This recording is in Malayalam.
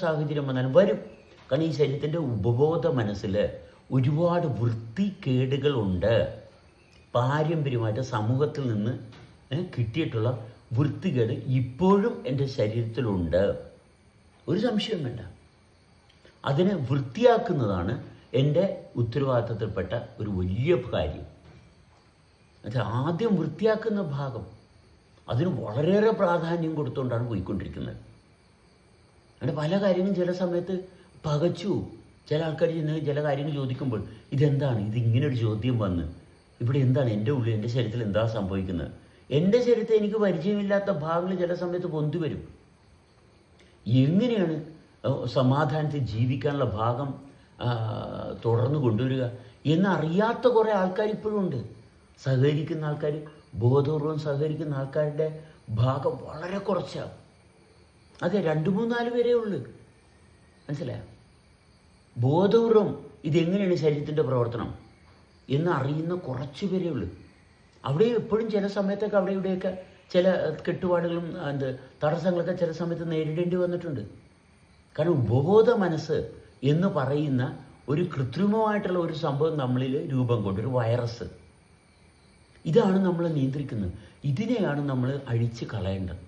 സാഹചര്യം വന്നാലും വരും. കാരണം ഈ ശരീരത്തിൻ്റെ ഉപബോധ മനസ്സിൽ ഒരുപാട് വൃത്തികേടുകളുണ്ട്. പാരമ്പര്യമായിട്ട് സമൂഹത്തിൽ നിന്ന് കിട്ടിയിട്ടുള്ള വൃത്തികേട് ഇപ്പോഴും എൻ്റെ ശരീരത്തിലുണ്ട്. ഒരു സംശയം വേണ്ട. അതിനെ വൃത്തിയാക്കുന്നതാണ് എൻ്റെ ഉത്തരവാദിത്തത്തിൽപ്പെട്ട ഒരു വലിയ കാര്യം. എന്നുവെച്ചാൽ ആദ്യം വൃത്തിയാക്കുന്ന ഭാഗം അതിന് വളരെയേറെ പ്രാധാന്യം കൊടുത്തുകൊണ്ടാണ് പോയിക്കൊണ്ടിരിക്കുന്നത്. അങ്ങനെ പല കാര്യങ്ങളും ചില സമയത്ത് പകച്ചു. ചില ആൾക്കാർ ചെന്ന് ചില കാര്യങ്ങൾ ചോദിക്കുമ്പോൾ ഇതെന്താണ്, ഇതിങ്ങനൊരു ചോദ്യം വന്ന് ഇവിടെ എന്താണ് എൻ്റെ ഉള്ളിൽ, എൻ്റെ ശരീരത്തിൽ എന്താ സംഭവിക്കുന്നത്? എൻ്റെ ശരീരത്തിൽ എനിക്ക് പരിചയമില്ലാത്ത ഭാഗങ്ങൾ ചില സമയത്ത് പൊന്തി വരും. എങ്ങനെയാണ് സമാധാനത്തിൽ ജീവിക്കാനുള്ള ഭാഗം തുടർന്ന് കൊണ്ടുവരിക എന്നറിയാത്ത കുറേ ആൾക്കാർ ഇപ്പോഴും ഉണ്ട്. സഹകരിക്കുന്ന ആൾക്കാർ, ബോധപൂർവം സഹകരിക്കുന്ന ആൾക്കാരുടെ ഭാഗം വളരെ കുറച്ചാണ്. അതെ, 2-3-4 പേരേ ഉള്ളൂ. മനസ്സിലായോ? ബോധപൂർവം ഇതെങ്ങനെയാണ് ശരീരത്തിൻ്റെ പ്രവർത്തനം എന്ന് അറിയുന്ന കുറച്ച് പേരേ ഉള്ളൂ. അവിടെ എപ്പോഴും ചില സമയത്തൊക്കെ അവിടെ ഇവിടെയൊക്കെ ചില കെട്ടുപാടുകളും തടസ്സങ്ങളൊക്കെ ചില സമയത്ത് നേരിടേണ്ടി വന്നിട്ടുണ്ട്. കാരണം ഉപബോധ മനസ്സ് എന്ന് പറയുന്ന ഒരു കൃത്രിമമായിട്ടുള്ള ഒരു സംഭവം നമ്മളിൽ രൂപം കൊണ്ട്, ഒരു വൈറസ്, ഇതാണ് നമ്മളെ നിയന്ത്രിക്കുന്നത്. ഇതിനെയാണ് നമ്മൾ അഴിച്ച് കളയേണ്ടത്.